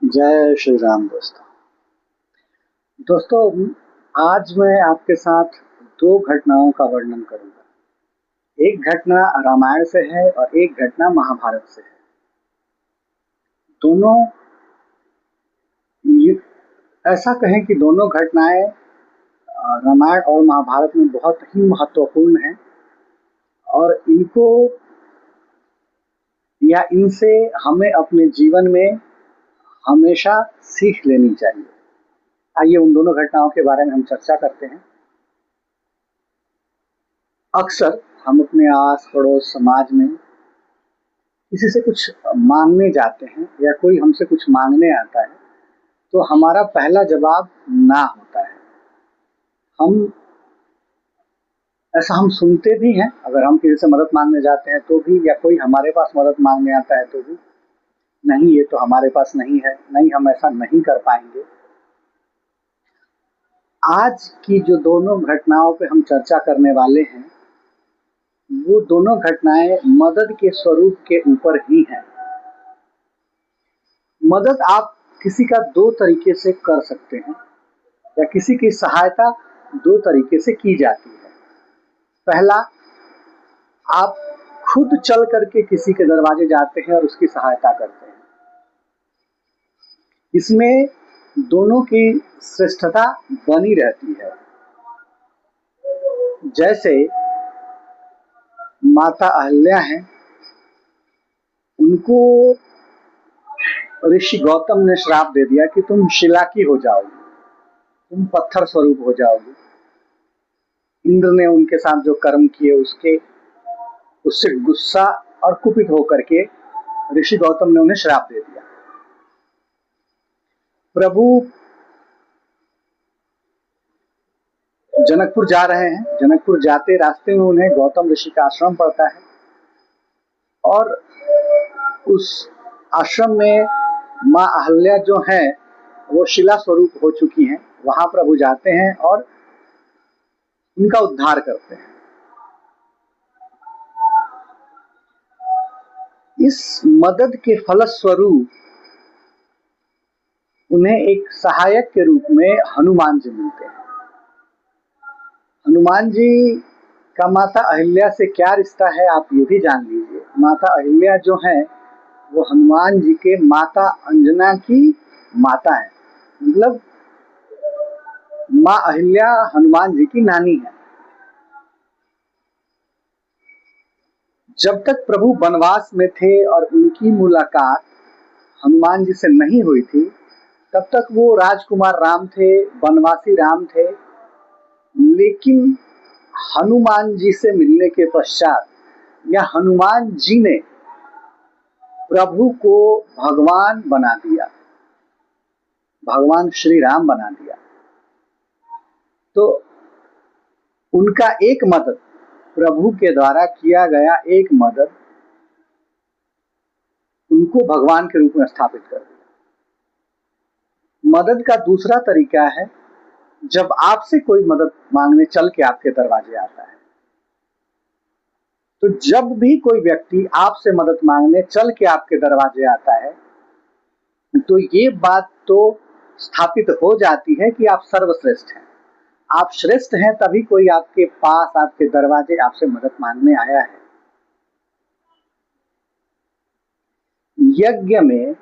जय श्री राम दोस्तों। आज मैं आपके साथ दो घटनाओं का वर्णन करूंगा। एक घटना रामायण से है और एक घटना महाभारत से है। दोनों ये ऐसा कहें कि दोनों घटनाएं रामायण और महाभारत में बहुत ही महत्वपूर्ण हैं और इनको या इनसे हमें अपने जीवन में हमेशा सीख लेनी चाहिए। आइए उन दोनों घटनाओं के बारे में हम चर्चा करते हैं। अक्सर हम अपने आस पड़ोस समाज में किसी से कुछ मांगने जाते हैं या कोई हमसे कुछ मांगने आता है तो हमारा पहला जवाब ना होता है। हम सुनते भी हैं, अगर हम किसी से मदद मांगने जाते हैं तो भी, या कोई हमारे पास मदद मांगने आता है तो भी, नहीं ये तो हमारे पास नहीं है, नहीं हम ऐसा नहीं कर पाएंगे। आज की जो दोनों घटनाओं पे हम चर्चा करने वाले हैं वो दोनों घटनाएं मदद के स्वरूप के ऊपर ही हैं। मदद आप किसी का दो तरीके से कर सकते हैं या किसी की सहायता दो तरीके से की जाती है। पहला, आप खुद चल करके किसी के दरवाजे जाते हैं और उसकी सहायता करते हैं। इसमें दोनों की श्रेष्ठता बनी रहती है। जैसे माता अहल्या हैं, उनको ऋषि गौतम ने श्राप दे दिया कि तुम शिला की हो जाओगी, तुम पत्थर स्वरूप हो जाओगी। इंद्र ने उनके साथ जो कर्म किए उससे गुस्सा और कुपित होकर के ऋषि गौतम ने उन्हें श्राप दे दिया। प्रभु जनकपुर जा रहे हैं, जनकपुर जाते रास्ते में उन्हें गौतम ऋषि का आश्रम पड़ता है और उस आश्रम में माँ अहल्या जो हैं वो शिला स्वरूप हो चुकी हैं। वहां प्रभु जाते हैं और उनका उद्धार करते हैं। इस मदद के फलस्वरूप उन्हें एक सहायक के रूप में हनुमान जी मिलते हैं। हनुमान जी का माता अहिल्या से क्या रिश्ता है आप ये भी जान लीजिए। माता अहिल्या जो हैं वो हनुमान जी के माता अंजना की माता है, मतलब माँ अहिल्या हनुमान जी की नानी है। जब तक प्रभु वनवास में थे और उनकी मुलाकात हनुमान जी से नहीं हुई थी तब तक वो राजकुमार राम थे, वनवासी राम थे। लेकिन हनुमान जी से मिलने के पश्चात या हनुमान जी ने प्रभु को भगवान बना दिया, भगवान श्री राम बना दिया। तो उनका एक मदद, प्रभु के द्वारा किया गया एक मदद उनको भगवान के रूप में स्थापित कर दिया। मदद का दूसरा तरीका है, जब आपसे कोई मदद मांगने चल के आपके दरवाजे आता है, तो जब भी कोई व्यक्ति आपसे मदद मांगने चल के आपके दरवाजे आता है तो ये बात तो स्थापित हो जाती है कि आप सर्वश्रेष्ठ हैं। आप श्रेष्ठ हैं तभी कोई आपके पास, आपके दरवाजे आपसे मदद मांगने आया है। यज्ञ में,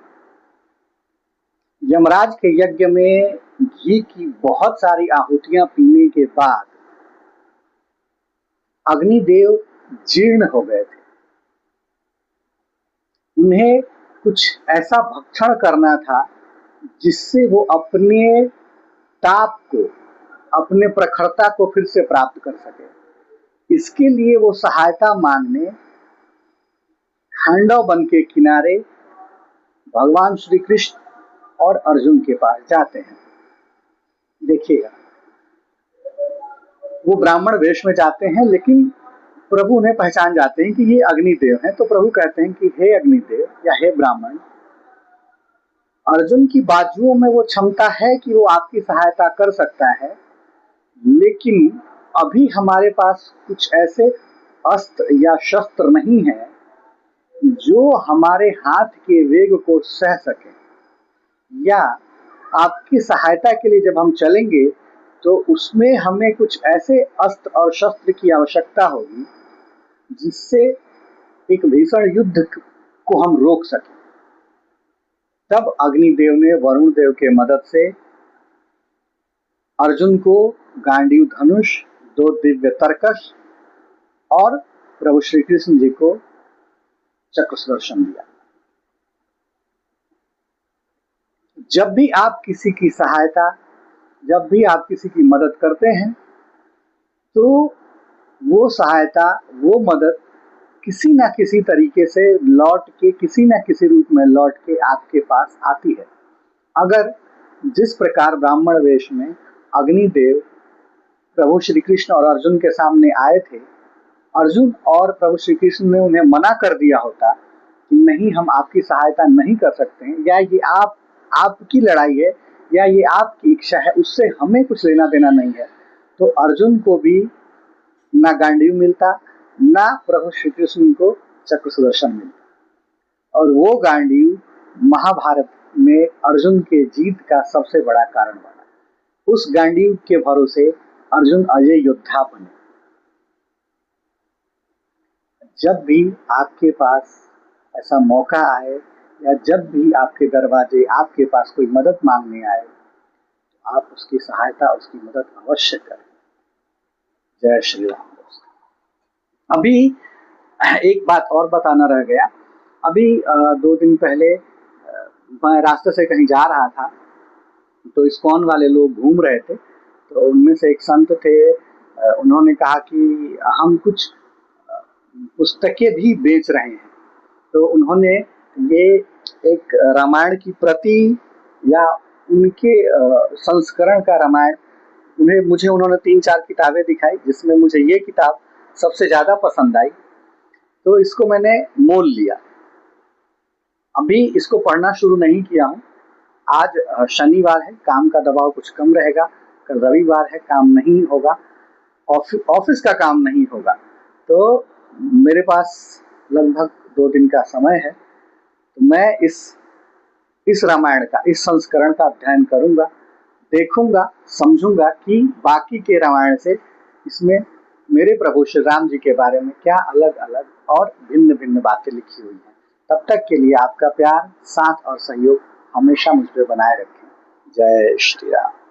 यमराज के यज्ञ में घी की बहुत सारी आहुतियां पीने के बाद अग्निदेव जीर्ण हो गए थे। उन्हें कुछ ऐसा भक्षण करना था जिससे वो अपने ताप को, अपने प्रखरता को फिर से प्राप्त कर सके। इसके लिए वो सहायता मांगने खांडव वन के किनारे भगवान श्री कृष्ण और अर्जुन के पास जाते हैं। देखिएगा, वो ब्राह्मण वेश में जाते हैं लेकिन प्रभु उन्हें पहचान जाते हैं कि ये अग्निदेव हैं। तो प्रभु कहते हैं कि हे अग्निदेव या हे ब्राह्मण, अर्जुन की बाजुओं में वो क्षमता है कि वो आपकी सहायता कर सकता है, लेकिन अभी हमारे पास कुछ ऐसे अस्त्र या शस्त्र नहीं है जो हमारे हाथ के वेग को सह सके। या आपकी सहायता के लिए जब हम चलेंगे तो उसमें हमें कुछ ऐसे अस्त्र और शस्त्र की आवश्यकता होगी जिससे एक भीषण युद्ध को हम रोक सकें। तब अग्निदेव ने वरुण देव के मदद से अर्जुन को गांडीव धनुष, 2 दिव्य तरकश और प्रभु श्री कृष्ण जी को चक्र सुदर्शन दिया। जब भी आप किसी की सहायता, जब भी आप किसी की मदद करते हैं तो वो सहायता, वो मदद किसी ना किसी तरीके से लौट के, किसी ना किसी रूप में लौट के आपके पास आती है। अगर जिस प्रकार ब्राह्मण वेश में अग्निदेव प्रभु श्री कृष्ण और अर्जुन के सामने आए थे, अर्जुन और प्रभु श्री कृष्ण ने उन्हें मना कर दिया होता कि नहीं, हम आपकी सहायता नहीं कर सकते हैं, या ये आपकी लड़ाई है, या ये आपकी इच्छा है, उससे हमें कुछ लेना देना नहीं है, तो अर्जुन को भी ना गांडीव मिलता, ना प्रभु श्री कृष्ण को चक्र सुदर्शन मिलता। और वो गांडीव महाभारत में अर्जुन के जीत का सबसे बड़ा कारण बना। उस गांडीव के भरोसे अर्जुन अजय योद्धा बने। जब भी आपके पास ऐसा मौका आए, या जब भी आपके दरवाजे, आपके पास कोई मदद मांगने आए, तो आप उसकी सहायता, उसकी मदद अवश्य करें। जय श्री राम। अभी एक बात और बताना रह गया। अभी 2 दिन पहले मैं रास्ते से कहीं जा रहा था तो इस्कॉन वाले लोग घूम रहे थे, तो उनमें से एक संत थे, उन्होंने कहा कि हम कुछ पुस्तकें भी बेच रहे हैं। तो उन्होंने ये एक रामायण की प्रति या उनके संस्करण का रामायण, मुझे उन्होंने 3-4 किताबें दिखाई, जिसमें मुझे ये किताब सबसे ज़्यादा पसंद आई, तो इसको मैंने मोल लिया। अभी इसको पढ़ना शुरू नहीं किया हूँ। आज शनिवार है, काम का दबाव कुछ कम रहेगा, कल रविवार है, काम नहीं होगा, ऑफिस का काम नहीं होगा, तो मेरे पास लगभग 2 दिन का समय है। तो मैं इस रामायण का, इस संस्करण का अध्ययन करूंगा, देखूंगा, समझूंगा कि बाकी के रामायण से इसमें मेरे प्रभु श्री राम जी के बारे में क्या अलग अलग और भिन्न भिन्न बातें लिखी हुई हैं। तब तक के लिए आपका प्यार, साथ और सहयोग हमेशा मुझ पे बनाए रखें। जय श्री राम।